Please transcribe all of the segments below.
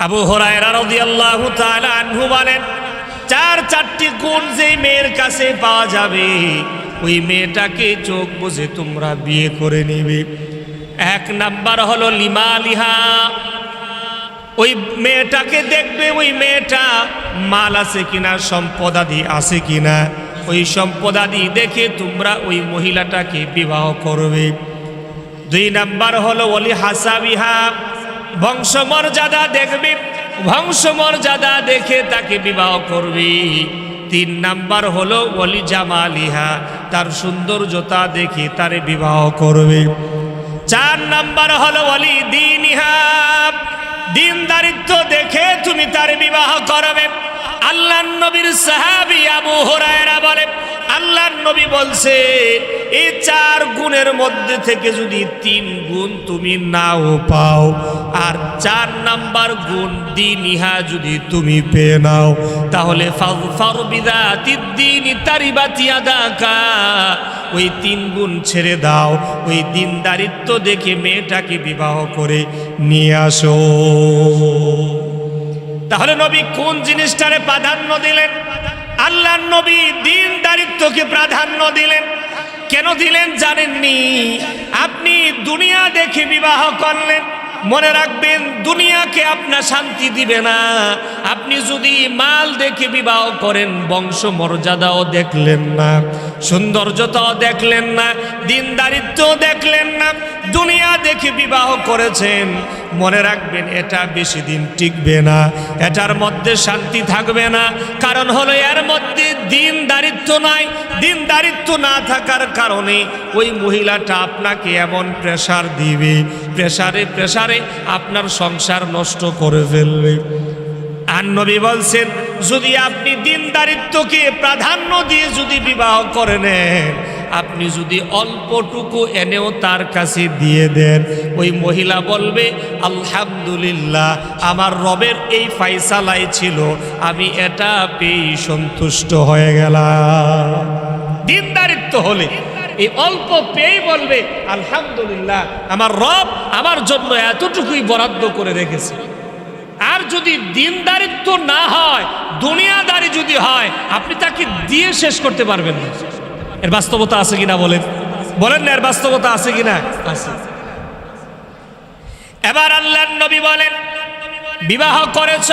আবু হুরায়রা রাদিয়াল্লাহু তাআলা আনহু বলেন, চারটি গুণ যেই মেয়ের কাছে পাওয়া যাবে ওই মেয়েটাকে চোখ বুজে তোমরা বিয়ে করে নিবে। এক নাম্বার হলো লিমালিহা, ওই মেয়েটাকে দেখবে ওই মেয়েটা মাল আছে কিনা, সম্পদাদি আছে কিনা, ওই সম্পদাদি দেখে তোমরা ওই মহিলাটাকে বিবাহ করবে। দুই নাম্বার হলো ওলি হাসাবিহা, বংশমর্যাদা দেখবে, বংশমর্যাদা দেখে তাকে বিবাহ করবে। তিন নাম্বার হলো ওলি জামালিহা, তার সৌন্দর্যতা দেখে তারে বিবাহ করবে। চার নাম্বার হলো ওলি দীনিহা, দিনদারিত্ব দেখে তুমি তার বিবাহ করবে। আল্লাহর নবীর সাহাবী আবু হুরায়রা বলে, আল্লাহর নবী বলছে এই চার গুণের মধ্যে থেকে যদি তিন গুণ তুমি নাও পাও আর চার নাম্বার গুণ দীনিহা যদি তুমি পেয়ে নাও, তাহলে ফাযফার বিযাতিদ্দীনি তারিবাত ইয়াদাকা, ওই তিন গুণ ছেড়ে দাও, ওই দিনদারিত্ব দেখে মেয়েটাকে বিবাহ করে নিয়ে আসো। তাহলে নবী কোন জিনিসটারে প্রাধান্য দিলেন? আল্লাহর নবী দিনদারিত্বকে প্রাধান্য দিলেন। কেন দিলেন জানেননি? আপনি দুনিয়া দেখে বিবাহ করলেন, মনে রাখবেন দুনিয়াকে আপনার শান্তি দিবে না। আপনি যদি মাল দেখে বিবাহ করেন, বংশ মর্যাদাও দেখলেন না, সৌন্দর্যতাও দেখলেন না, দিনদারিত্বও দেখলেন না, দুনিয়া দেখে বিবাহ করেছেন, মনে রাখবেন এটা বেশি দিন টিকবে না, এটার মধ্যে শান্তি থাকবে না। কারণ হলো এর মধ্যে দিনদারিত্ব নাই। দিনদারিত্ব না থাকার কারণে ওই মহিলাটা আপনাকে এমন প্রেসার দিবে, প্রেসারে প্রেসারে আপনার সংসার নষ্ট করে ফেলবে। আর নবী বলছেন যদি আপনি দিনদারিত্বকে প্রাধান্য দিয়ে যদি বিবাহ করে নেন, আপনি যদি অল্পটুকু এনেও তার কাছে দিয়ে দেন, ওই মহিলা বলবে আলহামদুলিল্লাহ, আমার রবের এই ফায়সালাই ছিল, আমি এটা পেয়ে সন্তুষ্ট হয়ে গেলাম। দিনদারিত্ব হলে এই অল্প পেয়ে বলবে আলহামদুলিল্লাহ, আমার রব আমার জন্য এতটুকুই বরাদ্দ করে রেখেছে। আর যদি দিনদারিত্ব না হয়, দুনিয়াদারি যদি হয়, আপনি তাকে দিয়ে শেষ করতে পারবেন না। এর বাস্তবতা আছে কিনা বলেন, বলেন না, এর বাস্তবতা আছে কিনা? আছে। এবার আল্লাহর নবী বলেন বিবাহ করেছ,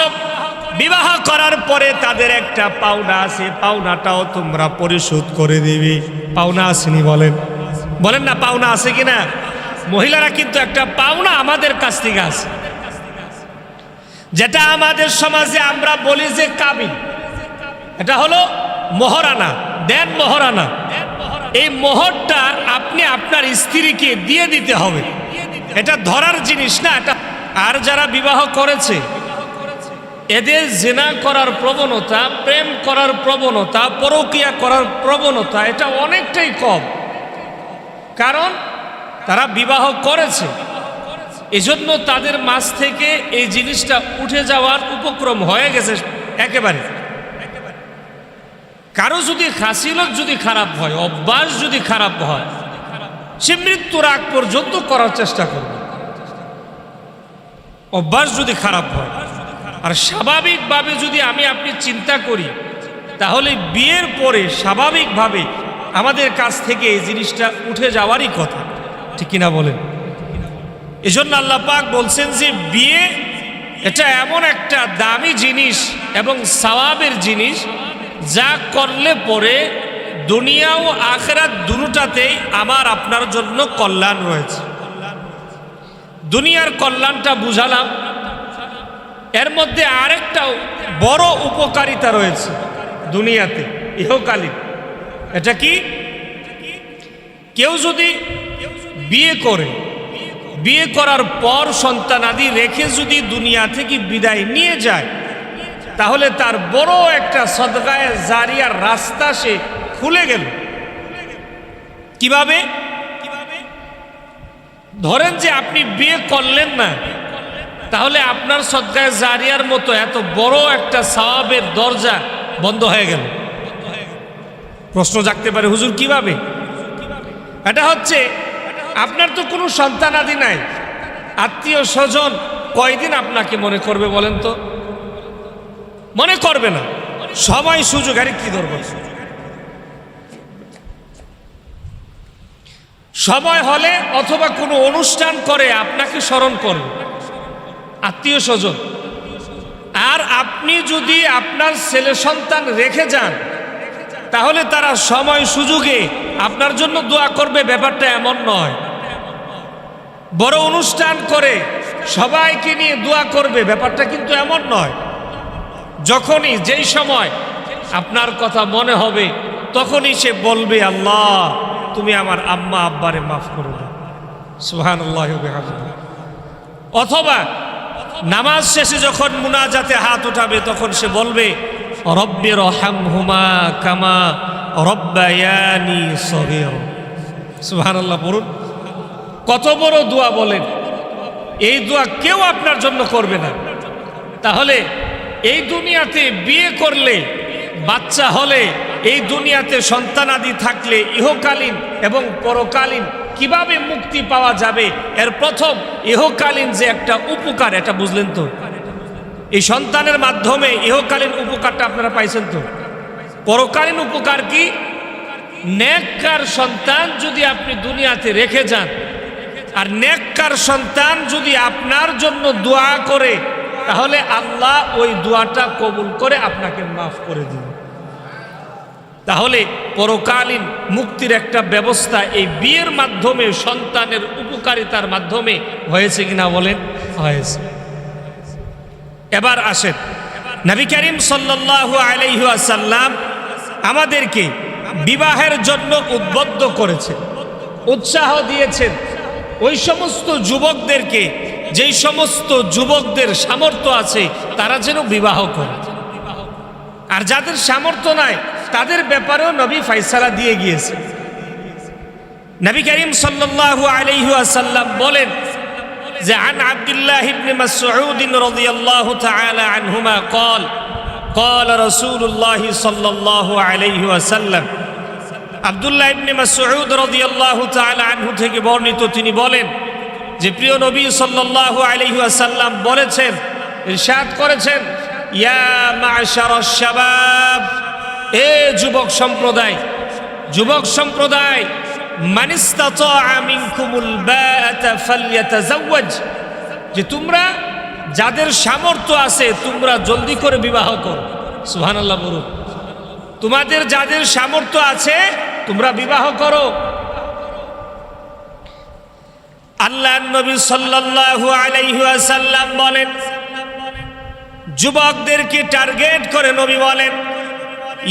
বিবাহ করার পরে তাদের একটা পাওনা আছে, পাওনাটাও তোমরা পরিশোধ করে দিবে। পাওনা আসেনি? বলেন, বলেন না, পাওনা আছে কিনা? মহিলারা কিন্তু একটা পাওনা আমাদের কাছ থেকে আছে, যেটা আমাদের সমাজে আমরা বলি যে কাবিন, এটা হলো মোহরানা, দেন মোহরানা। এই মোহরটা আপনি আপনার স্ত্রীকে দিয়ে দিতে হবে, এটা ধরার জিনিস না এটা। আর যারা বিবাহ করেছে এদের জিনা করার প্রবণতা, প্রেম করার প্রবণতা, পরকীয়া করার প্রবণতা এটা অনেকটাই কম, কারণ তারা বিবাহ করেছে। এজন্য তাদের মাঝ থেকে এই জিনিসটা উঠে যাওয়ার উপক্রম হয়ে গেছে একেবারে। কারো যদি খাসিলত যদি খারাপ হয়, অভ্যাস যদি খারাপ হয়, সে মৃত্যুর আগ পর্যন্ত করার চেষ্টা করবে, অভ্যাস যদি খারাপ হয়। আর স্বাভাবিকভাবে যদি আমি আপনি চিন্তা করি, তাহলে বিয়ের পরে স্বাভাবিকভাবে আমাদের কাছ থেকে এই জিনিসটা উঠে যাওয়ারই কথা, ঠিক কিনা বলেন? এজন্য আল্লাহ পাক বলছেন যে বিয়ে এটা এমন একটা দামি জিনিস এবং সওয়াবের জিনিস, যা করলে পরে দুনিয়া ও আখিরাত দুটোটাতেই আমার আপনার জন্য কল্যাণ রয়েছে। দুনিয়ার কল্যাণটা বুঝালাম, এর মধ্যে আরেকটা বড় উপকারিতা রয়েছে দুনিয়াতে, ইহকালীন। এটা কি? কেউ যদি বিয়ে করে, বিয়ে করার পর সন্তানাদি রেখে যদি দুনিয়া থেকে বিদায় নিয়ে যায়, তাহলে তার বড় একটা সদকায়ে জারিয়ার রাস্তা সে খুলে গেল। কিভাবে? ধরেন যে আপনি বিয়ে করলেন না, তাহলে আপনার সদকায়ে জারিয়ার মতো এত বড় একটা সওয়াবের দরজা বন্ধ হয়ে গেল। প্রশ্ন জাগতে পারে, হুজুর কিভাবে? এটা হচ্ছে আপনার তো কোনো সন্তানাদি নাই, আত্মীয় স্বজন কয়দিন আপনাকে মনে করবে বলেন তো? মনে করবে না। সময় সুযোগ আরে কি দরকার, সময় হলে অথবা কোনো অনুষ্ঠান করে আপনাকে স্মরণ করবে আত্মীয় স্বজন। আর আপনি যদি আপনার ছেলে সন্তান রেখে যান তাহলে তারা সময় সুযোগে আপনার জন্য দোয়া করবে, ব্যাপারটা এমন নয়। বড় অনুষ্ঠান করে সবাইকে নিয়ে দোয়া করবে, ব্যাপারটা কিন্তু এমন নয়। যখনই যেই সময় আপনার কথা মনে হবে তখনই সে বলবে, আল্লাহ তুমি আমার আম্মা আব্বারে মাফ করে দাও, সুবহানাল্লাহ ওয়া বিহামদিহি। অথবা নামাজ শেষে যখন মুনাজাতে হাত উঠাবে তখন সে বলবে, রব্বি রহামহুমা কামা রব্বায়ানি সগীরা। সুবহানাল্লাহ বলুন। কত বড় দোয়া বলেন। এই দোয়া কেউ আপনার জন্য করবে না। তাহলে এই দুনিয়াতে বিয়ে করলে, বাচ্চা হলে, এই দুনিয়াতে সন্তানাদি থাকলে ইহকালীন এবং পরকালীন কিভাবে মুক্তি পাওয়া যাবে, এর প্রথম ইহকালীন যে একটা উপকার, এটা বুঝলেন তো? এই সন্তানের মাধ্যমে ইহকালীন উপকারটা আপনারা পাইছেন তো? পরকালীন উপকার কি? নেককার সন্তান যদি আপনি দুনিয়াতে রেখে যান, আর নেককার সন্তান যদি আপনার জন্য দোয়া করে, তাহলে আল্লাহ ওই দোয়াটা কবুল করে আপনাকে মাফ করে দিবেন। তাহলে পরকালীন মুক্তির একটা ব্যবস্থা এই বিয়ের মাধ্যমে, সন্তানের উপকারিতার মাধ্যমে হয়েছে কিনা বলেন? হয়েছে। এবার আসেন, নবী করিম সাল্লাল্লাহু আলাইহি ওয়াসাল্লাম আমাদেরকে বিবাহের জন্য উদ্বুদ্ধ করেছেন, উৎসাহ দিয়েছেন ওই সমস্ত যুবকদেরকে, যেই সমস্ত যুবকদের সামর্থ্য আছে তারা যেন বিবাহ করে। আর যাদের সামর্থ্য নাই তাদের ব্যাপারেও নবী ফয়সালা দিয়ে গিয়েছে। নবী করিম সাল্লাল্লাহু আলাইহি ওয়াসাল্লাম বলেন যে, আন আব্দুল্লাহ ইবনে মাসউদ রাদিয়াল্লাহু তাআলা আনহুমা قال قال رسول الله সাল্লাল্লাহু আলাইহি ওয়াসাল্লাম, আব্দুল্লাহ ইবনে মাসউদ রাদিয়াল্লাহু তাআলা আনহু থেকে বর্ণিত, তিনি বলেন যে প্রিয় নবী সাল্লাল্লাহু আলাইহি ওয়াসাল্লাম বলেছেন, ইরশাদ করেছেন, ইয়া মা'শারাশ শাবাব, এ যুবক সম্প্রদায়, যুবক সম্প্রদায়, মান ইসতাতা'a মিনকুমুল বা'আতা ফালইয়াতাযাওয়াজ, যে তোমরা যাদের সামর্থ্য আছে তোমরা জলদি করে বিবাহ করো। সুবহানাল্লাহ বলুন। তোমাদের যাদের সামর্থ্য আছে তোমরা বিবাহ করো। আল্লাহর নবী সাল্লাল্লাহু আলাইহি ওয়াসাল্লাম বলেন, যুবকদেরকে টার্গেট করে নবী বলেন,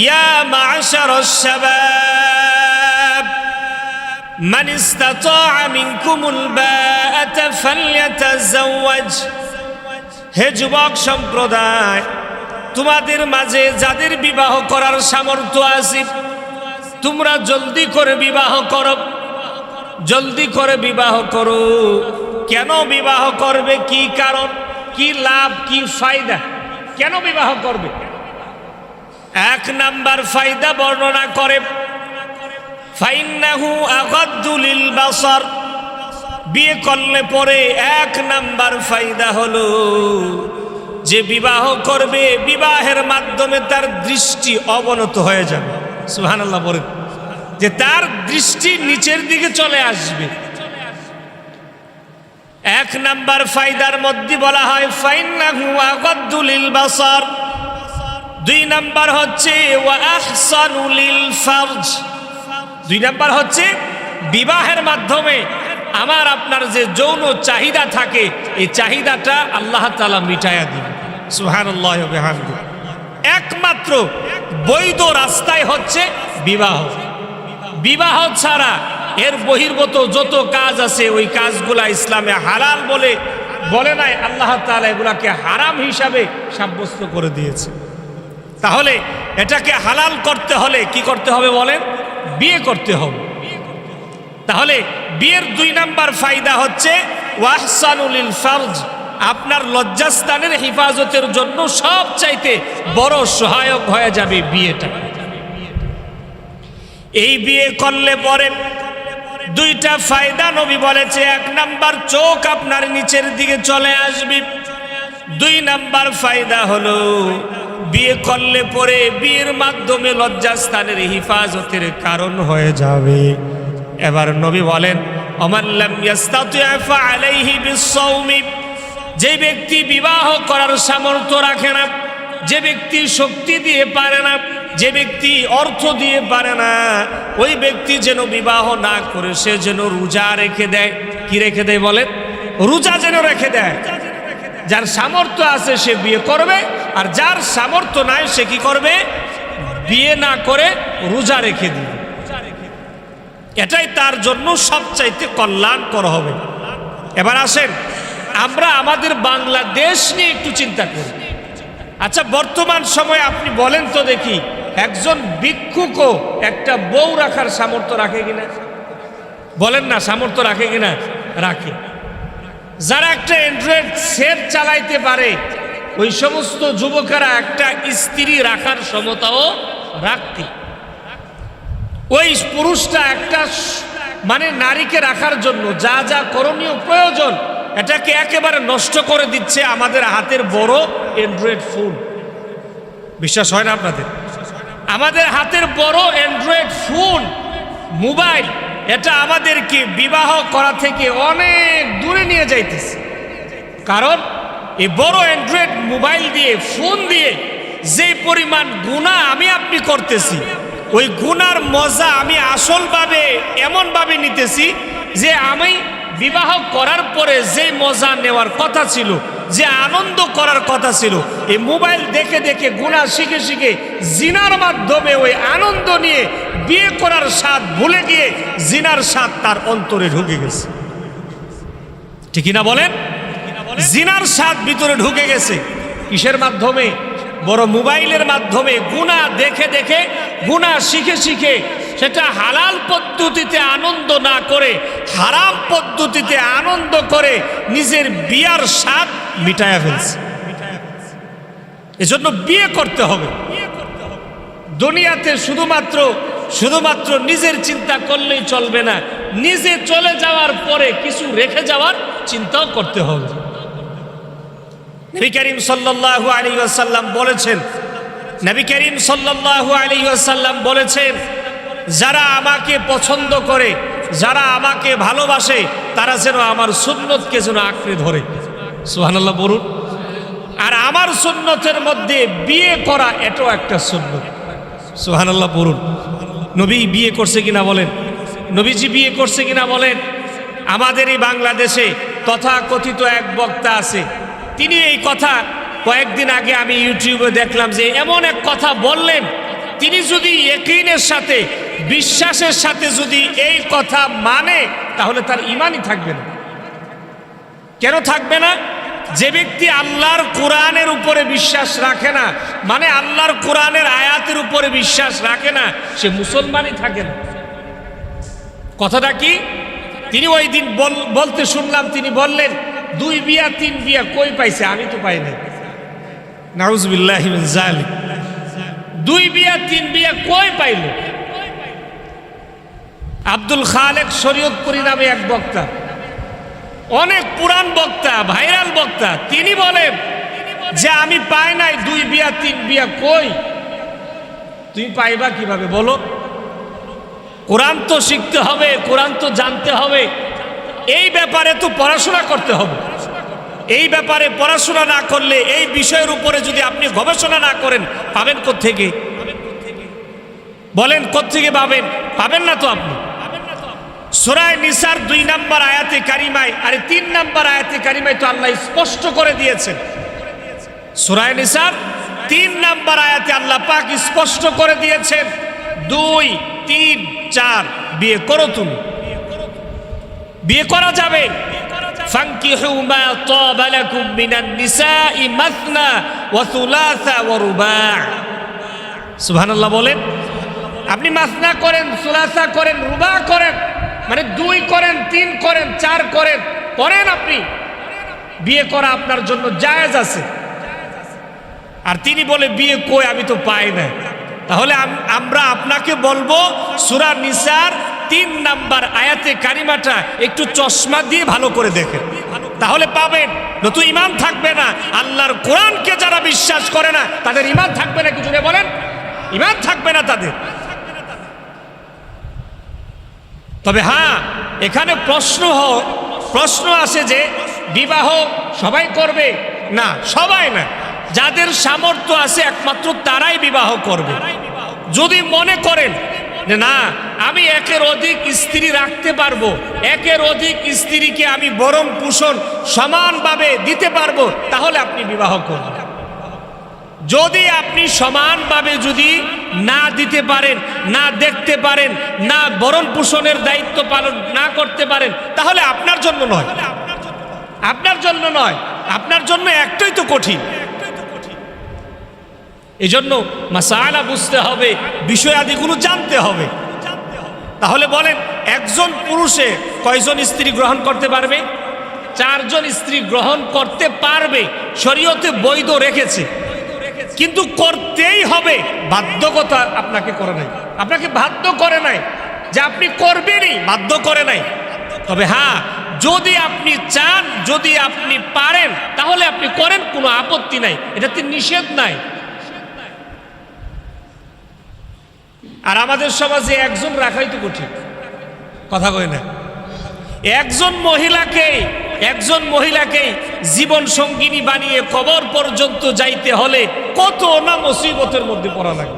ইয়া মা'শারাশ শাবাব মান ইসতাতা'a মিনকুমুল বা'আতা ফালইয়াতাযাওয়াজ, হে যুবক সম্প্রদায়, তোমাদের মাঝে যাদের বিবাহ করার সামর্থ্য আছে তোমরা জলদি করে বিবাহ করো, জলদি করে বিবাহ করো। কেন বিবাহ করবে? কি কারণ, কি লাভ, কি ফায়দা, কেন বিবাহ করবে? এক নাম্বার ফায়দা বর্ণনা করে, ফাইন্নাহু আগাদ্দু লিল বাসার, বিয়ে করলে পরে এক নাম্বার ফায়দা হলো যে বিবাহ করবে, বিবাহের মাধ্যমে তার দৃষ্টি অবনত হয়ে যাবে। সুবহানাল্লাহ বলেন, যে তার দৃষ্টি নিচের দিকে চলে আসবে। এক নাম্বার ফায়দার মধ্যে বলা হয় ফাইন্নাহু আগাদ্দু লিল বাসার। দুই নাম্বার হচ্ছে ওয়া আহসানু লিল ফারজ। দুই নাম্বার হচ্ছে বিবাহের মাধ্যমে আমার আপনার যে যৌন চাহিদা থাকে এই চাহিদাটা আল্লাহ তাআলা মিটায়া দিবেন। সুবহানাল্লাহ ওয়া বিহামদিহি। একমাত্র বৈধ রাস্তায় হচ্ছে বিবাহ। বিবাহ ছাড়া এর বহির্ভূত যত কাজ আছে ওই কাজগুলা ইসলামে হালাল বলে নাই, আল্লাহ তাআলা এগুলাকে হারাম হিসাবে সাব্যস্ত করে দিয়েছে। তাহলে এটাকে হালাল করতে হলে কি করতে হবে বলেন? বিয়ে করতে হবে। তাহলে বিয়ের দুই নাম্বার ফায়দা হচ্ছে ওয়াহসানুল ফারজ, আপনার লজ্জাস্থানের হেফাজতের জন্য সবচাইতে বড় সহায়ক হয়ে যাবে বিয়েটা। এই বিয়ে করলে পরে দুইটা ফায়দা নবী বলেছে, এক নাম্বার চোখ আপনার নিচের দিকে চলে আসবে। দুই নাম্বার ফায়দা হলো বিয়ে করলে পরে বিয়ের মাধ্যমে লজ্জাস্থানের হিফাজতের কারণ হয়ে যাবে। এবার নবী বলেন ওমান লাম ইয়াস্তাতি ফাআলাইহি বিসসাওমি, যে ব্যক্তি বিবাহ করার সামর্থ্য রাখে না, যে ব্যক্তি শক্তি দিয়ে পারে না, যে ব্যক্তি অর্থ দিয়ে পারে না, ওই ব্যক্তি যেন বিবাহ না করে সে যেন রোজা রেখে দেয়। কি রেখে দেয় বলেন? রোজা যেন রেখে দেয়। যার সামর্থ্য আছে সে বিয়ে করবে, আর যার সামর্থ্য নাই সে কি করবে? বিয়ে না করে রোজা রেখে দিবে। এটাই তার জন্য সবচাইতে কল্যাণকর হবে। এবার আসেন আমরা আমাদের বাংলাদেশ নিয়ে একটু চিন্তা করি। আচ্ছা, বর্তমান সময়ে আপনি বলেন তো দেখি, একজন ভিক্ষুকও একটা বউ রাখার সামর্থ্য রাখে কিনা? বলেন না, সামর্থ্য রাখে কিনা? রাখে। যারা একটা অ্যান্ড্রয়েড সেট চালাইতে পারে ওই সমস্ত যুবকেরা একটা স্ত্রী রাখার ক্ষমতাও রাখতে। ওই পুরুষটা একটা মানে নারীকে রাখার জন্য যা যা করণীয় প্রয়োজন এটাকে একেবারে নষ্ট করে দিচ্ছে আমাদের হাতের বড় অ্যান্ড্রয়েড ফোন। বিশ্বাস হয় না আপনাদের? আমাদের হাতের বড় অ্যান্ড্রয়েড ফোন, মোবাইল, এটা আমাদেরকে বিবাহ করা থেকে অনেক দূরে নিয়ে যাইতেছে। কারণ এই বড় অ্যান্ড্রয়েড মোবাইল দিয়ে, ফোন দিয়ে যে পরিমাণ গুনাহ আমি আপনি করতেছি, ওই গুনার মজা আমি আসলভাবে এমনভাবে নিতেছি যে আমি বিবাহ করার পরে যে মজা নেওয়ার কথা ছিল, যে আনন্দ করার কথা ছিল, এই মোবাইল দেখে দেখে গুনাহ শিখে শিখে জিনার মাধ্যমে ওই আনন্দ নিয়ে বিয়ে করার স্বাদ ভুলে গিয়ে জিনার স্বাদ তার অন্তরে ঢুকে গেছে। ঠিক না বলেন? জিনার স্বাদ ভিতরে ঢুকে গেছে। কিসের মাধ্যমে? বড় মোবাইলের মাধ্যমে। গুনাহ দেখে দেখে, গুনাহ শিখে শিখে সেটা হালাল পদ্ধতিতে আনন্দ না করে হারাম পদ্ধতিতে আনন্দ করে নিজের বিয়ার স্বাদ মিটায়া ফেলছে। এজন্য বিয়ে করতে হবে। দুনিয়াতে শুধুমাত্র নিজের চিন্তা করলেই চলবে না, নিজে চলে যাওয়ার পরে কিছু রেখে যাওয়ার চিন্তাও করতে হবে। নবী করিম সাল্লাল্লাহু আলাইহি ওয়াসাল্লাম বলেছেন, নবী করিম সাল্লাল্লাহু আলাইহি ওয়াসাল্লাম বলেছেন, যারা আমাকে পছন্দ করে, যারা আমাকে ভালোবাসে, তারা যেন আমার সুন্নতকে যেন আঁকড়ে ধরে। সুবহানাল্লাহ বলুন। আর আমার সুন্নতের মধ্যে বিয়ে করা এটাও একটা সুন্নত। সুবহানাল্লাহ বলুন। নবী বিয়ে করছে কিনা বলেন? নবীজি বিয়ে করছে কিনা বলেন? আমাদের এই বাংলাদেশে তথাকথিত এক বক্তা আছে, তিনি এই কথা কয়েকদিন আগে আমি ইউটিউবে দেখলাম যে এমন এক কথা বললেন, তিনি যদি ইয়াকিনের সাথে, বিশ্বাসের সাথে যদি এই কথা মানে তাহলে তার ঈমানই থাকবে না। কেন থাকবে না? যে ব্যক্তি আল্লাহর কোরআনের উপরে বিশ্বাস রাখে না, মানে আল্লাহর কোরআনের আয়াতের উপরে বিশ্বাস রাখে না, সে মুসলমানই থাকে না। কথাটা কি? তিনি ওই দিন বলতে শুনলাম, তিনি বললেন 2 বিয়া 3 বিয়া কই পাইছে? আমি তো পাই নাই। নাউজুবিল্লাহি মিন যালিক। 2 বিয়া 3 বিয়া কই পাইল? আব্দুল খালেক শরীয়তপুরী নামে এক বক্তা, অনেক পুরান বক্তা, ভাইরাল বক্তা, তিনি বলেন যে আমি পাই নাই 2 বিয়া 3 বিয়া কই? তুমি পাইবা কিভাবে বলো? কোরআন তো শিখতে হবে, কোরআন তো জানতে হবে, এই ব্যাপারে তো পড়াশোনা করতে হবে। এই ব্যাপারে পড়াশোনা না করলে, এই বিষয়ের উপরে যদি আপনি গবেষণা না করেন, পাবেন কোত্থেকে? বলেন কোত্থেকে পাবেন? পাবেন না তো আপনি। সূরা নিসার 2 নম্বর আয়াতে কারিমায়, আরে 3 নম্বর আয়াতে কারিমায় তো আল্লাহ স্পষ্ট করে দিয়েছেন। সূরা নিসার 3 নম্বর আয়াতে আল্লাহ পাক স্পষ্ট করে দিয়েছেন, 2, 3, 4 বিয়ে করো। তুমি বিয়ে করা যাবে। ফানকিহু মা তাবা লাকুম মিনান নিসাই মাসনা ওয়া সুলাসা ওয়া রুবা'। সুবহানাল্লাহ বলেন। আপনি মাসনা করেন, সুলাসা করেন, রুবা করেন, মানে 2 করেন, 3 করেন, 4 করেন, করেন। আপনি বিয়ে করা আপনার জন্য জায়েজ আছে। আর তিনি বলে বিয়ে কই? আমি তো পাই না। তাহলে আমরা আপনাকে বলবো সূরা নিসার 3 নম্বর আয়াতে কারিমাটা একটু চশমা দিয়ে ভালো করে দেখেন, তাহলে পাবেন। নতুন ঈমান থাকবে না। আল্লাহর কোরআনকে যারা বিশ্বাস করে না তাদের ঈমান থাকবে না, কিছু বলেন, ঈমান থাকবে না তাদের। তবে হ্যাঁ, এখানে প্রশ্ন আসে যে বিবাহ সবাই করবে না, সবাই না, যাদের সামর্থ্য আছে একমাত্র তারাই বিবাহ করবে। যদি মনে করেন যে না আমি একের অধিক স্ত্রী রাখতে পারবো, একের অধিক স্ত্রীকে আমি ভরণ পোষণ সমানভাবে দিতে পারবো, তাহলে আপনি বিবাহ করবেন। যদি আপনি সমানভাবে যদি না দিতে পারেন, না দেখতে পারেন, না ভরণ পোষণের দায়িত্ব পালন না করতে পারেন, তাহলে আপনার জন্য নয়, আপনার জন্য নয়, আপনার জন্য একটাই তো কঠিন। এই জন্য মাসালা বুঝতে হবে, বিষয়াদিগুলো জানতে হবে। তাহলে বলেন একজন পুরুষে কয়জন স্ত্রী গ্রহণ করতে পারবে? 4 জন স্ত্রী গ্রহণ করতে পারবে, শরীয়তে বৈধ রেখেছে, কিন্তু করতেই হবে। বাধ্যকতা আপনাকে করে নাই, আপনাকে বাধ্য করে নাই যে আপনি করবেনই, বাধ্য করে নাই। তবে হ্যাঁ, যদি আপনি চান, যদি আপনি পারেন, তাহলে আপনি করেন, কোনো আপত্তি নাই, এটাতে নিষেধ নাই। আর আমাদের সমাজে একজন রাখাই তো কঠিন, কথা কয় না। একজন মহিলাকে জীবন সঙ্গিনী বানিয়ে কবর পর্যন্ত যাইতে হলে কত না মুসিবতের মধ্যে পড়া লাগে,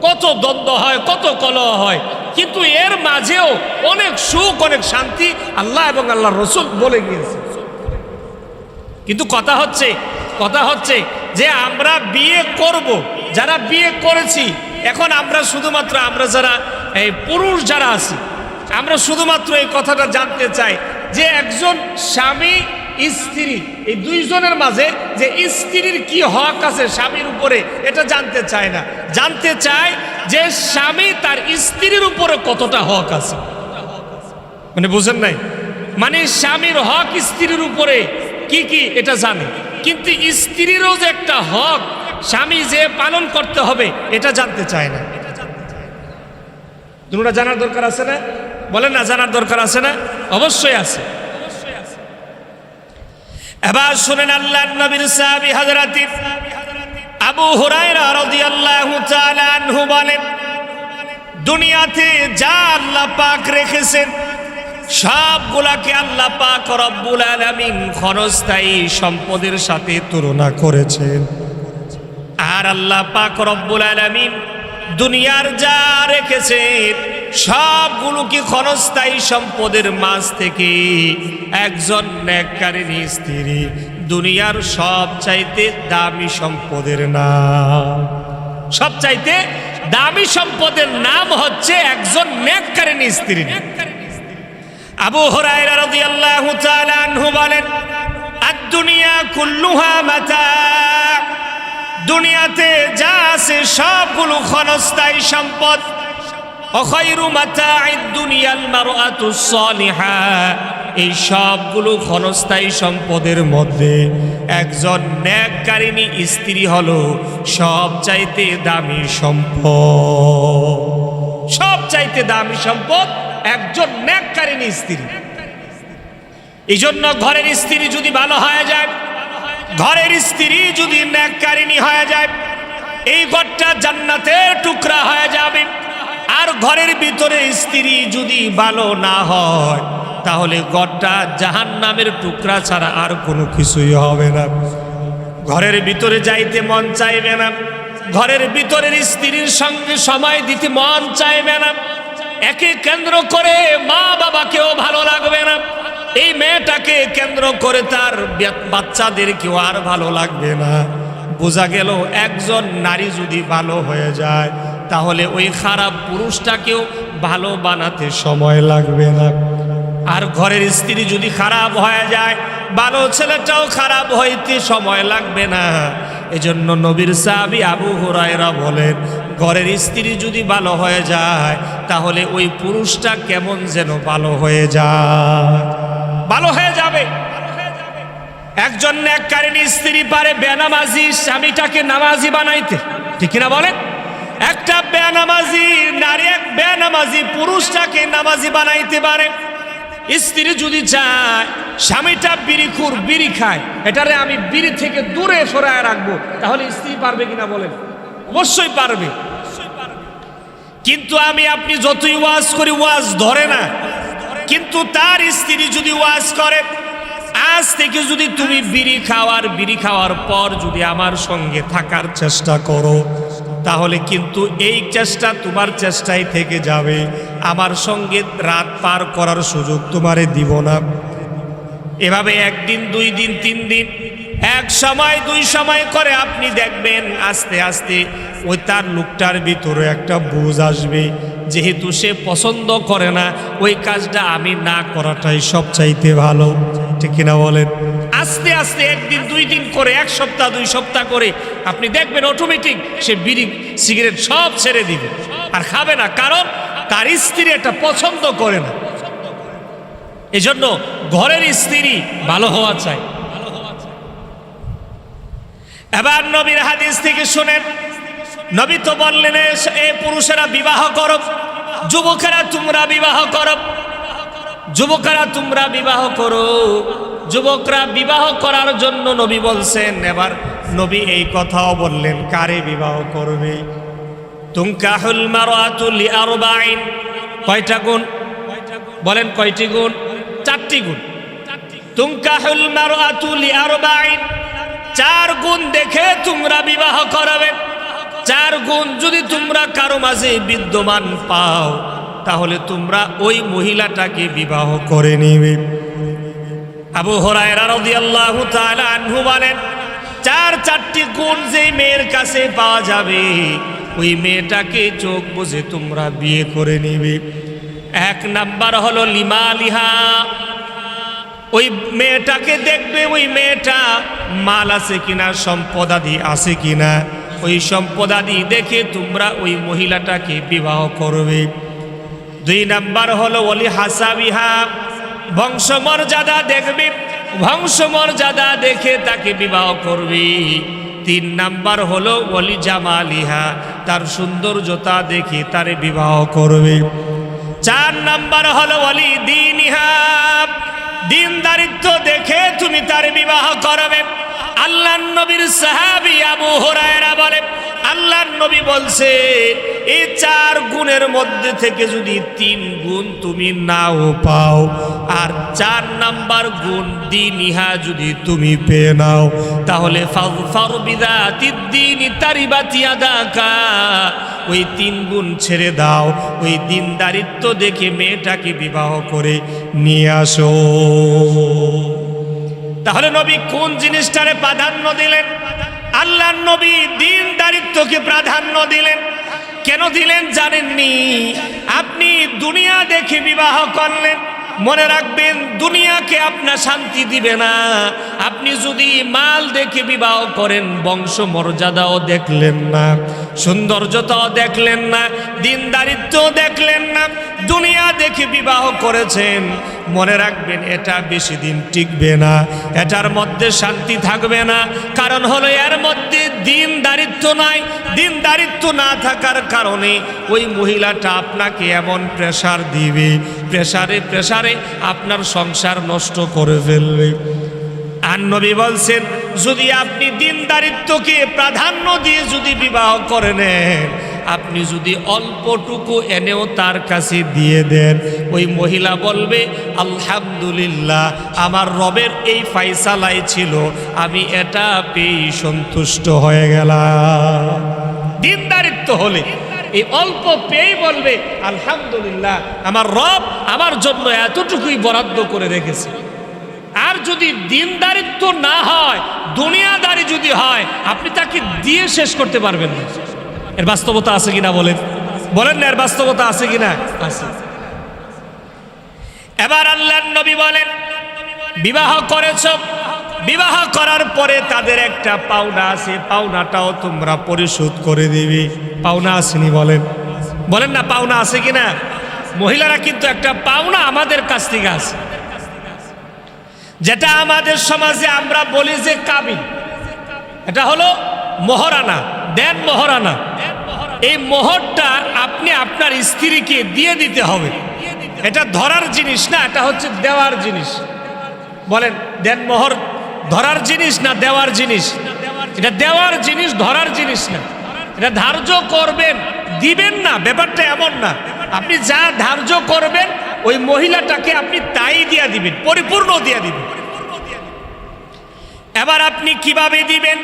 কত দ্বন্দ্ব হয়, কত কলহ হয়, কিন্তু এর মাঝেও অনেক সুখ, অনেক শান্তি আল্লাহ এবং আল্লাহর রাসূল বলে গিয়েছে। কিন্তু কথা হচ্ছে যে আমরা বিয়ে করব, যারা বিয়ে করেছি, এখন আমরা শুধুমাত্র, আমরা যারা এই পুরুষ যারা আছি, আমরা শুধুমাত্র এই কথাটা জানতে চাই যে একজন স্বামী স্ত্রী, এই 2 জনের মাঝে যে স্ত্রীর কি হক আছে স্বামীর উপরে, এটা জানতে চায় না। জানতে চায় যে স্বামী তার স্ত্রীর উপরে কতটা হক আছে। মানে বুঝেন নাই, মানে স্বামীর হক স্ত্রীর উপরে কি কি এটা জানে, কিন্তু স্ত্রীরও যে একটা হক স্বামী যে পালন করতে হবে এটা জানতে চায় না। তোমরা জানার দরকার আছে না? বলেন না, জানার দরকার আছে না? অবশ্যই আছে। এবার শুনেন, আল্লাহর নবীর সাহাবী হযরত আবু হুরায়রা রাদিয়াল্লাহু তাআলা আনহু বলেন, দুনিয়াতে যা আল্লাহ পাক রেখেছেন সবগুলাকে আল্লাহ পাক রব্বুল আলামিন ক্ষণস্থায়ী সম্পদের সাথে তুলনা করেছেন। আর আল্লাহ পাক রব্বুল আলামিন দুনিয়ার যা রেখেছেন সবগুলোকে ক্ষণস্থায়ী সম্পদের মাঝ থেকে একজন নেককারিনী স্ত্রী দুনিয়ার সবচাইতে দামি সম্পদের নাম। সবচাইতে দামি সম্পদের নাম হচ্ছে একজন নেককারিনী স্ত্রী। আবু হুরায়রা রাদিয়াল্লাহু তাআলা আনহু বলেন, আদ-দুনিয়া কুল্লুহা মাতা, দুনিয়াতে যা আছে সবগুলো ক্ষণস্থায়ী সম্পদ। খায়রু মাতা'আদ দুনিয়াল মারআতুস সালিহা, এই সবগুলো ক্ষণস্থায়ী সম্পদের মধ্যে একজন নেককারিনী স্ত্রী হলো সবচাইতে দামি সম্পদ। সবচাইতে দামি সম্পদ একজন নেককারিনী স্ত্রী। এই জন্য ঘরের স্ত্রী যদি ভালো হয়ে যায়, ঘরের স্ত্রী যদি নেককারিনী হয়ে যায়, এই ঘরটা জান্নাতের টুকরা হয়ে যাবে। আর ঘরের ভিতরে স্ত্রী যদি ভালো না হয় তাহলে ঘরটা জাহান্নামের টুকরা ছাড়া আর কোনো কিছুই হবে না। ঘরের ভিতরে যাইতে মন চাইবে না, ঘরের ভিতরের স্ত্রীর সঙ্গে সময় দিতে মন চাইবে না, একে কেন্দ্র করে মা বাবাকেও ভালো লাগবে না, এই মেয়েটাকে কেন্দ্র করে তার বাচ্চাদেরকেও আর ভালো লাগবে না। বোঝা গেল একজন নারী যদি ভালো হয়ে যায় তাহলে ওই খারাপ পুরুষটাকেও ভালো বানাতে সময় লাগবে না। আর ঘরের স্ত্রী যদি খারাপ হয়ে যায় ভালো ছেলেটাও খারাপ হইতে সময় লাগবে না। এজন্য নবীর সাহাবী আবু হুরায়রা বলেন, ঘরের স্ত্রী যদি ভালো হয়ে যায় তাহলে ওই পুরুষটা কেমন যেন ভালো হয়ে যায়, ভালো হয়ে যাবে। একজন নেককারিনী স্ত্রী পারে বেনামাজি স্বামীটাকে নামাজি বানাইতে, ঠিক কিনা বলেন? একটা বেনামাজি নারী এক বেনামাজি পুরুষটাকে নামাজি বানাইতে পারে। স্ত্রী যদি চায় স্বামীটা বিড়িখোর, বিড়ি খায়, এটারে আমি বিড়ি থেকে দূরে সরায় রাখবো, তাহলে স্ত্রী পারবে কিনা বলেন? অবশ্যই পারবে। কিন্তু আমি আপনি যতই ওয়াজ করি ওয়াজ ধরে না। কিন্তু তার স্ত্রী যদি ওয়াজ করে, আজ থেকে যদি তুমি বিড়ি খাওয়ার পর যদি আমার সঙ্গে থাকার চেষ্টা করো, তাহলে কিন্তু এই চেষ্টা তোমার চেষ্টাই থেকে যাবে, আমার সঙ্গে রাত পার করার সুযোগ তোমারে দিব না। এভাবে একদিন, 2 দিন, 3 দিন, এক সময় 2 সময় করে আপনি দেখবেন আস্তে আস্তে ওই তার লোকটার ভিতরে একটা বুঝ আসবে, যেহেতু সে পছন্দ করে না, ওই কাজটা আমি না করাটাই সবচাইতে ভালো। ঠিক কিনা বলেন? আস্তে আস্তে 1 দিন 2 দিন করে, 1 সপ্তাহ 2 সপ্তাহ করে আপনি দেখবেন অটোমেটিক সে বিড়ি সিগারেট সব ছেড়ে দিবে আর খাবে না, কারণ তার স্ত্রী এটা পছন্দ করে না। এজন্য ঘরের স্ত্রী ভালো হওয়া চাই। এবার নবীর হাদিস থেকে শুনেন, নবী তো বললেন এ পুরুষেরা বিবাহ করো, যুবকেরা তোমরা বিবাহ করো, যুবকেরা তোমরা বিবাহ করো। যুবকরা বিবাহ করার জন্য নবী বলছেন। এবার নবী এই কথাও বললেন কারে বিবাহ করবে। তুনকাহুল মারআতু লিআরবাইন, কয়টা গুণ বলেন? কয়টি গুণ? 4টি গুণ। তুনকাহুল মারআতু লিআরবাইন, 4 গুণ দেখে তোমরা বিবাহ করবে। 4 গুণ যদি তোমরা কারো মাঝে বিদ্যমান পাও, তাহলে তোমরা ওই মহিলাটাকে বিবাহ করে নিবে। আবু হুরায়রা রাদিয়াল্লাহু তাআলা আনহু বলেন, 4টি গুণ যেই মেয়ের কাছে পাওয়া যাবে, ওই মেয়েটাকে চোখ বুজে তোমরা বিয়ে করে নিবে। 1 নাম্বার হলো লিমালিহা, ওই মেয়েটাকে দেখবে ওই মেয়েটা মাল আছে কিনা, সম্পদাদি আছে কিনা, ওই সম্পদাদি দেখে তোমরা ওই মহিলাটাকে বিবাহ করবে। 2 নাম্বার হলো ওলি হাসাবিহা, বংশমর্যাদা দেখবে, বংশমর্যাদা দেখে তাকে বিবাহ করবে। 3 নাম্বার হলো ওলি জামালিহা, তার সৌন্দর্যতা দেখে তারে বিবাহ করবে। 4 নাম্বার হলো ওলি দীনিহা, দিনদারিত্ব দেখে তুমি তার বিবাহ করবে। আল্লাহর নবীর সাহাবী আবু হুরায়রা বলে, আল্লাহর নবী বলছে এই 4 গুণের মধ্যে থেকে যদি 3 গুণ তুমি নাও পাও, আর 4 নাম্বার গুণ দীনিহা যদি তুমি পেয়ে নাও, তাহলে ফাযফার বিযাতিদ দীনি তারিবাত ইয়াদাকা, ওই 3 গুণ ছেড়ে দাও, ওই দিনদারিত্ব দেখে মেয়েটাকে বিবাহ করে নিয়ে আসো। তাহলে নবী কোন জিনিসটারে প্রাধান্য দিলেন? আল্লাহর নবী দিনদারিত্বকে প্রাধান্য দিলেন। কেন দিলেন জানেননি? আপনি দুনিয়া দেখে বিবাহ করলেন, মনে রাখবেন দুনিয়াকে আপনার শান্তি দিবে না। আপনি যদি মাল দেখে বিবাহ করেন, বংশ মর্যাদাও দেখলেন না, সৌন্দর্যতাও দেখলেন না, দিনদারিত্ব দেখলেন না, দুনিয়া দেখে বিবাহ করেছেন, মনে রাখবেন এটা বেশি দিন টিকবে না, এটার মধ্যে শান্তি থাকবে না। কারণ হলো এর মধ্যে দিনদারিত্ব নাই। দিনদারিত্ব না থাকার কারণে ওই মহিলাটা আপনাকে এমন প্রেসার দিবে, প্রেসারে প্রেসারে আপনার সংসার নষ্ট করে ফেলবে। আর নবী বলছেন যদি আপনি দিনদারিত্বকে প্রাধান্য দিয়ে যদি বিবাহ করে নেন, আপনি যদি অল্পটুকু এনেও তার কাছে দিয়ে দেন, ওই মহিলা বলবে আলহামদুলিল্লাহ, আমার রবের এই ফায়সালাই ছিল, আমি এটা পেয়ে সন্তুষ্ট হয়ে গেলাম। দিনদারিত্ব হলে এই অল্প পেয়ে বলবে আলহামদুলিল্লাহ, আমার রব আমার জন্য এতটুকুই বরাদ্দ করে রেখেছে। আর যদি দিনদারিত্ব না হয়, দুনিয়াদারি যদি হয়, আপনি তাকে দিয়ে শেষ করতে পারবেন না। এর বাস্তবতা আছে কিনা বলেন? বলেন না, এর বাস্তবতা আছে কিনা? আছে। এবার আল্লাহর নবী বলেন বিবাহ করেছ, বিবাহ করার পরে তাদের একটা পাওনা আছে, পাওনাটাও তোমরা পরিশোধ করে দিবে। পাওনা আসেনি? বলেন, বলেন না, পাওনা আছে কিনা? মহিলারা কিন্তু একটা পাওনা আমাদের কাছ থেকে আছে, যেটা আমাদের সমাজে আমরা বলি যে কাবিন, এটা হলো মোহরানা, দেন মোহরানা। এই মোহরটা আপনি আপনার স্ত্রীকে দিয়ে দিতে হবে। এটা ধরার জিনিস না, এটা হচ্ছে দেওয়ার জিনিস। বলেন দেন মোহর ধরার জিনিস না দেওয়ার জিনিস? এটা দেওয়ার জিনিস, ধরার জিনিস না। এটা ধার্য করবেন, দিবেন না, ব্যাপারটা এমন না। আপনি যা ধার্য করবেন ওই মহিলাটাকে আপনি তাই দিয়া দিবেন, পরিপূর্ণ দিয়া দিবেন। এবার আপনি কিভাবে দিবেন?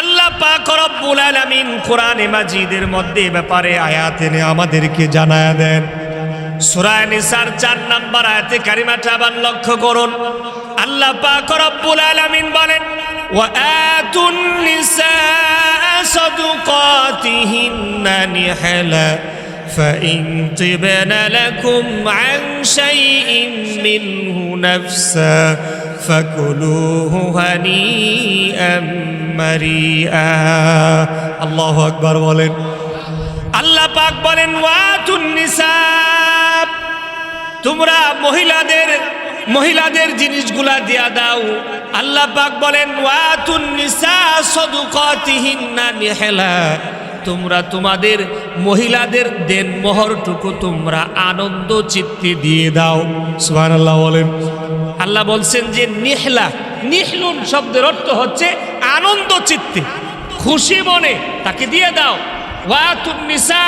আল্লাহ পাক রব্বুল আলামিন কোরআনে মাজিদের মধ্যে ব্যাপারে আয়াত এনে আমাদেরকে জানায়া দেন। সূরা নিসার 4 নম্বর আয়াতে কারিমাটা আবার লক্ষ্য করুন। আল্লাহ পাক রব্বুল আলামিন বলেন, ওয়া আতুন নিসা সাদুকাতিহিন্না নিহলা فإن طبن لكم عن شيء منه نفسا فكلوه هنيئا مريئا। আল্লাহু আকবার বলেন। আল্লাহ পাক বলেন, ওয়াতুন নিসা, তোমরা মহিলাদের জিনিসগুলা দিয়া দাও। আল্লাহ পাক বলেন, ওয়াতুন নিসা সাদুকাতিহিন্না নিহলা, তোমরা তোমাদের মহিলাদের দেন মোহরটুকু তোমরা আনন্দ চিত্তে দিয়ে দাও। সুবহানাল্লাহ বলেন। আল্লাহ বলছেন যে নিহলা, নিহলুন শব্দের অর্থ হচ্ছে আনন্দ চিত্তে, খুশি মনে তাকে দিয়ে দাও। ওয়াতুন নিসা,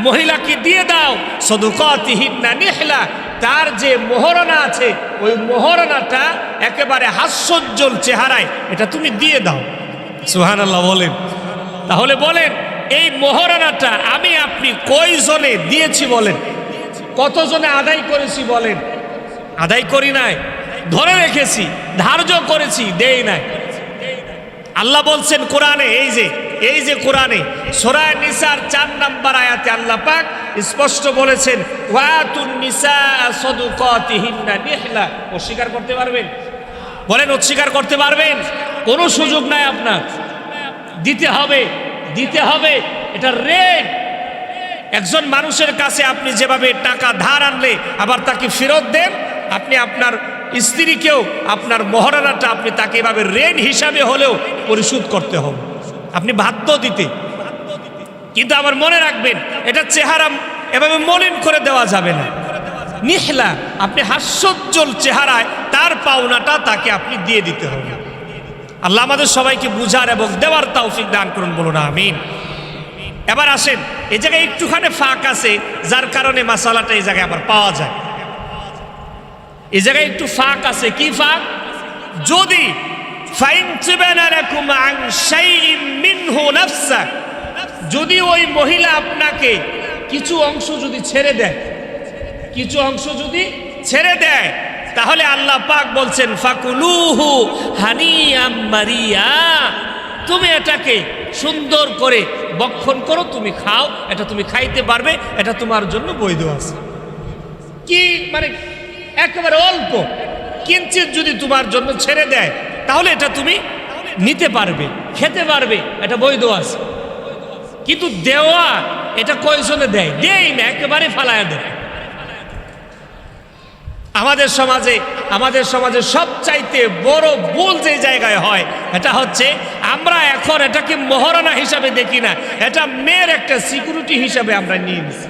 মহিলাকে দিয়ে দাও। সাদুকাতিহিন্না নিহলা, তার যে মোহরানা আছে ওই মোহরানাটা একেবারে হাস্যোজ্জ্বল চেহারায় এটা তুমি দিয়ে দাও। সুবহানাল্লাহ বলেন। তাহলে বলেন এই মোহরানাটা আমি আপনি কয়জনে দিয়েছি বলেন? কতজনে আদায় করেছি বলেন? আদায় করি নাই, ধরে রেখেছি, ধার্য করেছি, দেই নাই। আল্লাহ বলছেন কোরআনে, এই যে কোরআনে সূরা নিসার 4 নম্বর আয়াতে আল্লাহ পাক স্পষ্ট বলেছেন, ওয়াতুন নিসা সাদুকাতিহিন্না নিহলা। অস্বীকার করতে পারবেন? বলেন অস্বীকার করতে পারবেন? কোনো সুযোগ নাই আপনার, দিতে হবে, দিতে হবে। এটা রেট। একজন মানুষের কাছে আপনি যেভাবে টাকা ধার আনলে আবার তাকে ফেরত দেন, আপনি আপনার স্ত্রীকেও আপনার মহারানাটা আপনি তাকে এভাবে ঋণ হিসাবে হলেও পরিশোধ করতে হবে, আপনি বাধ্য দিতে। কিন্তু আবার মনে রাখবেন এটা চেহারা এভাবে মলিন করে দেওয়া যাবে না। নিহলা, আপনি হাস্যোজ্জ্বল চেহারায় তার পাওনাটা তাকে আপনি দিয়ে দিতে হবে। আল্লাহ আমাদের সবাইকে বুঝার এবং দেওয়ার তৌফিক দান করুন, বলুন আমিন। এবার আসেন, এই জায়গায় একটুখানি ফাঁক আছে যার কারণে মাসালাটা এই জায়গায় আবার পাওয়া যায়। এই জায়গায় একটু ফাঁক আছে। কি ফাঁক? যদি ফাইন তিবানা লাকুম আন শাইইন মিনহু নাফসা, যদি ওই মহিলা আপনাকে কিছু অংশ যদি ছেড়ে দেয়, কিছু অংশ যদি ছেড়ে দেয়, তাহলে আল্লাহ পাক বলছেন ফাকুলুহু হানিয়াম মারিয়া, তুমি এটাকে সুন্দর করে বক্ষণ করো, তুমি খাও, এটা তুমি খাইতে পারবে, এটা তোমার জন্য বৈধ আছে। কি মানে একেবারে অল্প কিঞ্চিত যদি তোমার জন্য ছেড়ে দেয় তাহলে এটা তুমি নিতে পারবে, খেতে পারবে, এটা বৈধ আছে। কিন্তু দেওয়া এটা কয়জনে দেয়? দেয় না, একেবারে ফালায়া দেয়। আমাদের সমাজে সবচাইতে বড় ভুল যে জায়গায় হয় এটা হচ্ছে আমরা এখন এটাকে মহারণা হিসাবে দেখি না, এটা মেয়ের একটা সিকিউরিটি হিসাবে আমরা নিয়ে নিচ্ছি।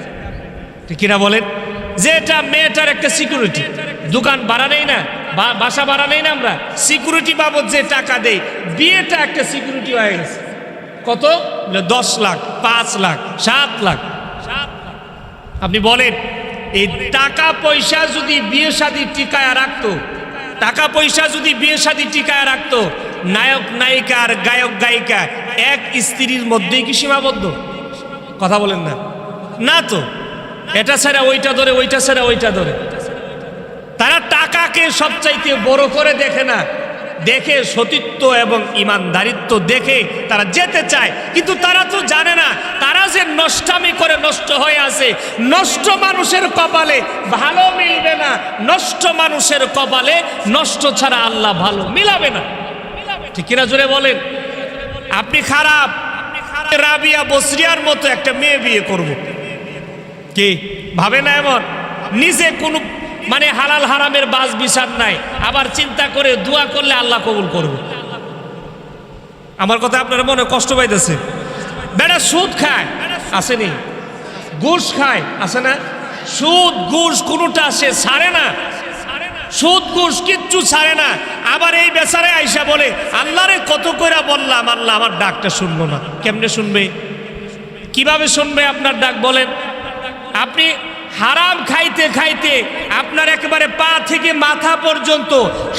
ঠিক কিনা বলেন? যে এটা মেয়েটার একটা সিকিউরিটি, দোকান ভাড়া নেই না, বাসা ভাড়া নেই না, আমরা সিকিউরিটি বাবদ যে টাকা দেই, বিয়েটা একটা সিকিউরিটি হয়ে গেছে। কত? 10 লাখ, 5 লাখ, 7 লাখ। আপনি বলেন এই টাকা পয়সা যদি বিয়ে শাদী টিকায় রাখতো, টাকা পয়সা যদি বিয়ে শাদী টিকায় রাখতো, নায়ক নায়িকা আর গায়ক গায়িকা এক স্ত্রীর মধ্যেই কি সীমাবদ্ধ? কথা বলেন না, না তো। এটা ছাড়া ওইটা ধরে, ওইটা ছাড়া ওইটা ধরে। তারা টাকাকে সবচাইতে বড় করে দেখে না, দেখে সতীত্ব এবং ইমানদারিত্ব দেখে তারা যেতে চায়। কিন্তু তারা তো জানে না তারা যে নষ্টামি করে নষ্ট হয়ে আছে। নষ্ট মানুষের কপালে ভালো মিলবে না, নষ্ট মানুষের কপালে নষ্ট ছাড়া আল্লাহ ভালো মিলাবে না। ঠিক কিনা জোরে বলেন? আপনি খারাপ, রাবিয়া বসরিয়ার মতো একটা মেয়ে বিয়ে করব, কি ভাবে না? এমন নিজে কোনো মানে হালাল হারামের বাজ বিচার নাই, আবার চিন্তা করে দোয়া করলে আল্লাহ কবুল করবে। আমার কথা আপনারা মনে কষ্ট পাইতেছে? বেটা সুদ খায়, আসেনি? ঘুষ খায়, আসে না? সুদ ঘুষ কোনোটা সে ছাড়ে না, সুদ ঘুষ কিচ্ছু ছাড়ে না। আবার এই বেচারে আইসা বলে আল্লাহরে কত কইরা বললাম, আল্লাহ আমার ডাকটা শুনলো না। কেমনে শুনবে? কিভাবে শুনবে আপনার ডাক বলেন? আপনি হারাম খাইতে খাইতে আপনার একেবারে পা থেকে মাথা পর্যন্ত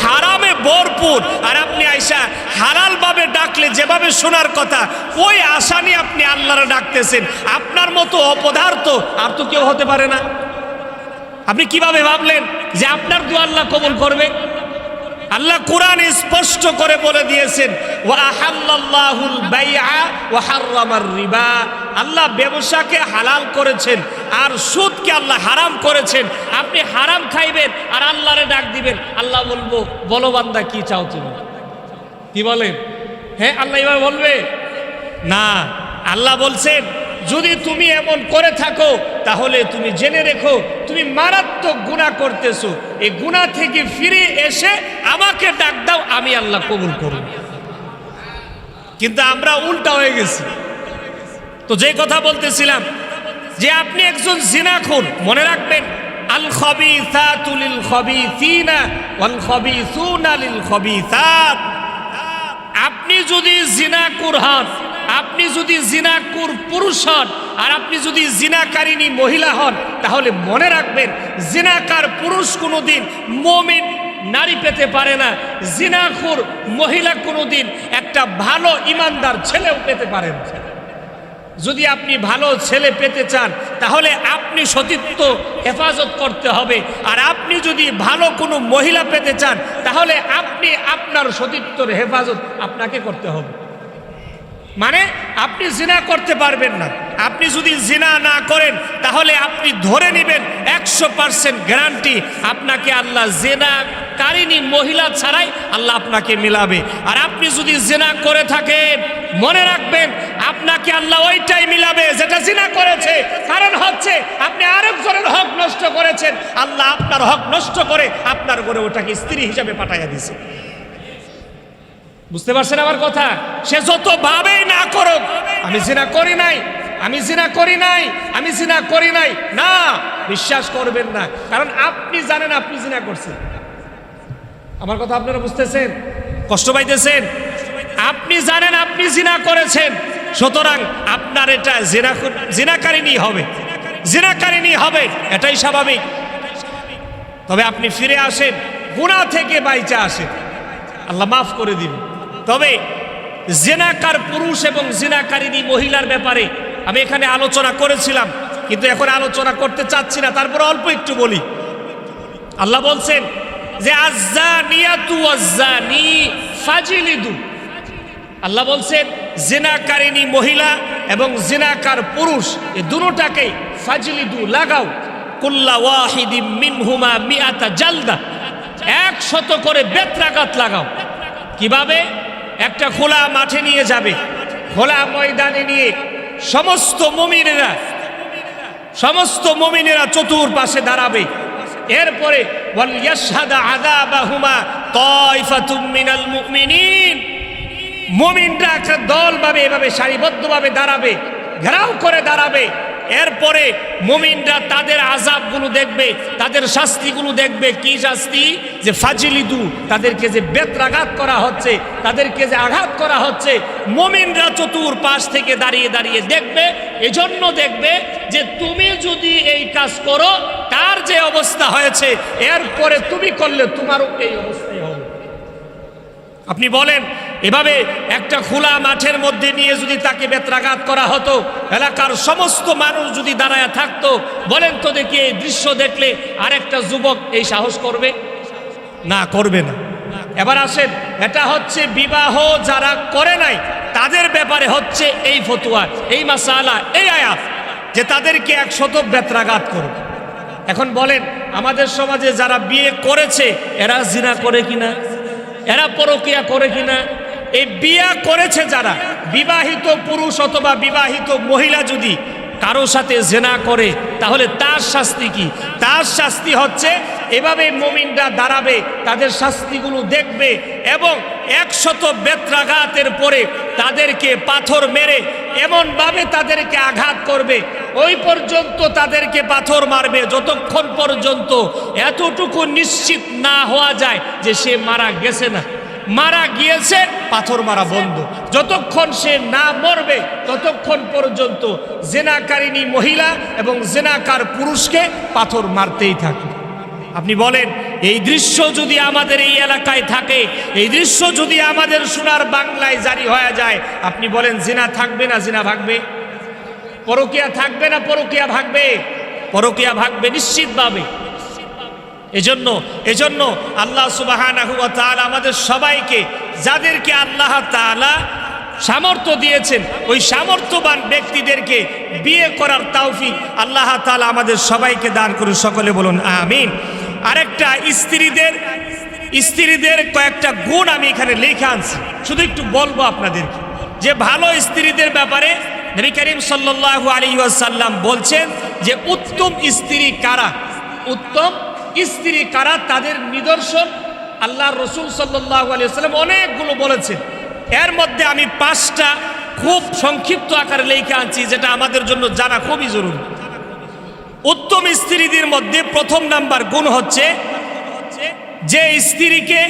হারামে ভরপুর, আর আপনি আইসা হালাল ভাবে ডাকলে যেভাবে শোনার কথা ওই আশা নিয়ে আপনি আল্লাহরে ডাকতেছেন। আপনার মতো অপদার্থ আর তো কেউ হতে পারে না। আপনি কিভাবে ভাবলেন যে আপনার দোয়া আল্লাহ কবুল করবে? আল্লাহ কোরআনে স্পষ্ট করে বলে দিয়েছেন, ওয়া আহাল্লাল্লাহুল বাইআ ওয়া হাররামার রিবা। আল্লাহ ব্যবসাকে হালাল করেছেন আর সুদকে আল্লাহ হারাম করেছেন। আপনি হারাম খাইবেন আর আল্লাহরে ডাক দিবেন। আল্লাহ বলবো, বলো বান্দা কি চাও তুমি? কি বলেন? হ্যাঁ, আল্লাহ এভাবে বলবে না। আল্লাহ বলছেন, যদি তুমি এমন করে থাকো তাহলে তুমি জেনে রেখো তুমি মারাত্মক গুনাহ করতেছো। এই গুনাহ থেকে ফিরে এসে আমাকে ডাক দাও, আমি আল্লাহ কবুল করব। কিন্তু আমরা উল্টা হয়ে গেছি। তো যে কথা বলতেছিলাম যে আপনি একজন জিনাখোর, মনে রাখবেন আল খাবিসাতু লিল খাবিসিনা ওয়াল খাবিসুনা লিল খাবিসাত। আপনি যদি জিনাখোর হন, আপনি যদি জিনাকুর পুরুষ হন আর আপনি যদি জিনাকারিনী মহিলা হন, তাহলে মনে রাখবেন জিনাকার পুরুষ কোনোদিন মুমিন নারী পেতে পারে না, জিনাখোর মহিলা কোনোদিন একটা ভালো ইমানদার ছেলেও পেতে পারে না। যদি আপনি ভালো ছেলে পেতে চান তাহলে আপনি সতীত্ব হেফাজত করতে হবে, আর আপনি যদি ভালো কোনো মহিলা পেতে চান তাহলে আপনি আপনার সতীত্বর হেফাজত আপনাকে করতে হবে। মানে আপনি জিনা করতে পারবেন না। আপনি যদি জিনা না করেন তাহলে আপনি ধরে নেবেন 100% গ্যারান্টি আপনাকে আল্লাহ জিনাকারিনী মহিলা ছাড়াই আল্লাহ আপনাকে মিলাবে। আর আপনি যদি জিনা করে থাকেন, মনে রাখবেন আপনাকে আল্লাহ ওইটাই মিলাবে যেটা জিনা করেছে। কারণ হচ্ছে আপনি আরেকজনের হক নষ্ট করেছেন, আল্লাহ আপনার হক নষ্ট করে আপনার ঘরে ওটাকে স্ত্রী হিসাবে পাঠাইয়া দিয়েছে। বুঝতে পারছেন আমার কথা? সে যত ভাবেই না করুক, আমি জিনা করি নাই, আমি জিনা করি নাই, আমি জিনা করি নাই, না, বিশ্বাস করবেন না। কারণ আপনি জানেন আপনি জিনা করছেন। আমার কথা আপনারা বুঝতেছেন? কষ্ট পাইতেছেন? আপনি জানেন আপনি জিনা করেছেন, সুতরাং আপনার এটা জিনাকারিনী হবে, জিনাকারিনী হবে, এটাই স্বাভাবিক। তবে আপনি ফিরে আসেন, গুনাহ থেকে বাইচা আসেন, আল্লাহ মাফ করে দিবেন। তবে জিনাকার পুরুষ এবং জিনাকারিনী মহিলার ব্যাপারে আমি এখানে আলোচনা করেছিলাম, কিন্তু এখন আলোচনা করতে চাচ্ছি না, তারপর অল্প একটু বলি। আল্লাহ বলছেন যে আয-যানিয়াতু ওয়াজ-যানি ফাজলিদু। আল্লাহ বলছেন জিনাকারিনী মহিলা এবং জিনাকার পুরুষ এই দুটোটাকে ফাজলিদু, লাগাও, কুল্লা ওয়াহিদিম মিনহুমা মিআতা জালদা, 100 করে বেত্রাঘাত লাগাও। কিভাবে? একটা খোলা মাঠে নিয়ে যাবে, খোলা ময়দানে নিয়ে সমস্ত মুমিনেরা চতুর্পাশে দাঁড়াবে। এরপরে ওয়াল ইয়াশহাদা আযাবাহুমা তায়ফাতুম মিনাল মুমিনিন, মুমিনরা একটা দলভাবে এভাবে সারিবদ্ধভাবে দাঁড়াবে, ঘেরাও করে দাঁড়াবে। এরপরে মুমিনরা তাদের আযাবগুলো দেখবে, তাদের শাস্তিগুলো দেখবে। কি শাস্তি? যে ফাজিলিদু, তাদেরকে যে বেত্রাঘাত করা হচ্ছে, তাদেরকে যে আঘাত করা হচ্ছে, মুমিনরা চতুর্পাশ থেকে দাঁড়িয়ে দাঁড়িয়ে দেখবে। এজন্য দেখবে যে তুমি যদি এই কাজ করো তার যে অবস্থা হয়েছে, এরপরে তুমি করলে তোমারও এই অবস্থাই হবে। আপনি বলেন এভাবে একটা খোলা মাঠের মধ্যে নিয়ে যদি তাকে বেত্রাঘাত করা হতো, এলাকার সমস্ত মানুষ যদি দাঁড়ায় থাকতো, বলেন তো দেখি এই দৃশ্য দেখলে আরেকটা যুবক এই সাহস করবে? না, করবে না। এবার আসেন, এটা হচ্ছে বিবাহ যারা করে নাই তাদের ব্যাপারে হচ্ছে এই ফতোয়া, এই মাসালা, এই আয়াত যে তাদেরকে 100 বেত্রাঘাত করবে। এখন বলেন আমাদের সমাজে যারা বিয়ে করেছে এরা জিনা করে কিনা, এরা পরকীয়া করে কিনা? এই বিয়া করেছে যারা, বিবাহিত পুরুষ অথবা বিবাহিত মহিলা যদি কারো সাথে জিনা করে তাহলে তার শাস্তি কি? তার শাস্তি হচ্ছে এভাবে মুমিনরা দাঁড়াবে, তাদের শাস্তিগুলো দেখবে এবং 100 বেত্রাঘাতের পরে তাদেরকে পাথর মেরে এমনভাবে তাদেরকে আঘাত করবে, ওই পর্যন্ত তাদেরকে পাথর মারবে যতক্ষণ পর্যন্ত এতটুকু নিশ্চিত না হওয়া যায় যে সে মারা গেছে না, মারা গিয়েছে পাথর মারা বন্ধ। যতক্ষণ সে না মরবে ততক্ষণ পর্যন্ত জেনাকারিনী মহিলা এবং জেনাকার পুরুষকে পাথর মারতেই থাকে। আপনি বলেন, এই দৃশ্য যদি আমাদের এই এলাকায় থাকে, এই দৃশ্য যদি আমাদের সোনার বাংলায় জারি হয়ে যায়, আপনি বলেন জিনা থাকবে না জিনা ভাগবে? পরকীয়া থাকবে না পরকীয়া ভাগবে? পরকীয়া ভাগবে নিশ্চিতভাবে। এজন্য আল্লাহ সুবহানাহু ওয়া তাআলা আমাদের সবাইকে, যাদেরকে আল্লাহ তাআলা সামর্থ্য দিয়েছেন, ওই সামর্থ্যবান ব্যক্তিদেরকে বিয়ে করার তৌফিক আল্লাহ তাআলা আমাদের সবাইকে দান করুন। সকলে বলুন আমিন। আরেকটা স্ত্রীদের কয়েকটা গুণ আমি এখানে লিখে আনছি, শুধু একটু বলবো আপনাদেরকে যে ভালো স্ত্রীদের ব্যাপারে নবী করিম সাল্লাল্লাহু আলাইহি ওয়াসাল্লাম বলছেন যে উত্তম স্ত্রী কারা, উত্তম স্ত্রী কারা, তাদের নিদর্শন আল্লাহর রাসূল সাল্লাল্লাহু আলাইহি ওয়াসাল্লাম অনেকগুলো বলেছেন। এর মধ্যে আমি 5টা খুব সংক্ষিপ্ত আকারে লিখে আনছি, যেটা আমাদের জন্য জানা খুবই জরুরি। উত্তম স্ত্রীদের মধ্যে প্রথম নাম্বার গুণ হচ্ছে যে স্ত্রীকে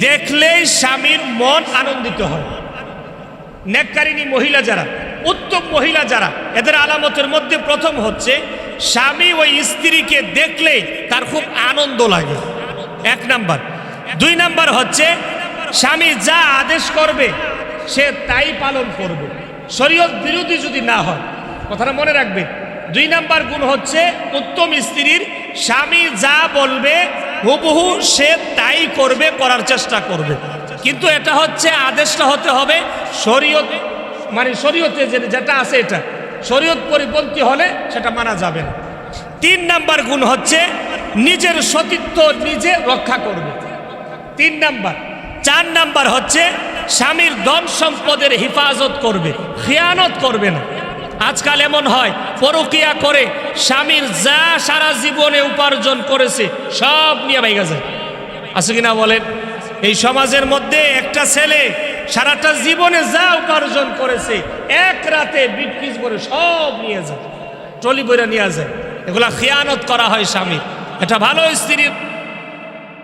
দেখলেই স্বামীর মন আনন্দিত হয়। নেককারিনী মহিলা যারা, উত্তম মহিলা যারা, এদের আলামতের মধ্যে প্রথম হচ্ছে স্বামী ওই স্ত্রীকে দেখলে তার খুব আনন্দ লাগে, 1 নাম্বার। 2 নাম্বার হচ্ছে স্বামী যা আদেশ করবে সে তাই পালন করবে, শরীয়ত বিরোধী যদি না হয়। কথাটা মনে রাখবে। 2 নাম্বার গুণ হচ্ছে উত্তম স্ত্রীর স্বামী যা বলবে হুবহু সে তাই করবে, করার চেষ্টা করবে। কিন্তু এটা হচ্ছে আদেশটা হতে হবে শরীয়ত, মানে শরীয়তে যেটা আছে এটা শরীয়ত পরিপন্থী হলে সেটা মানা যাবে না। 3 নাম্বার গুণ হচ্ছে নিজের সতীত্ব নিজে রক্ষা করবে, 3 নাম্বার। 4 নাম্বার হচ্ছে স্বামীর ধন সম্পদের হেফাজত করবে, খেয়ানত করবে না। আজকাল এমন হয় পরকীয়া করে স্বামীর যা সারা জীবনে উপার্জন করেছে সব নিয়ে বাইগা যায়, আছে কিনা বলেন? এই সমাজের মধ্যে একটা ছেলে সারাটা জীবনে যা উপার্জন করেছে এক রাতে বিক্রি করে সব নিয়ে যায়, ট্রলি বইরা নিয়ে যায়। এগুলা খেয়ানত করা হয় স্বামী। এটা ভালো স্ত্রীর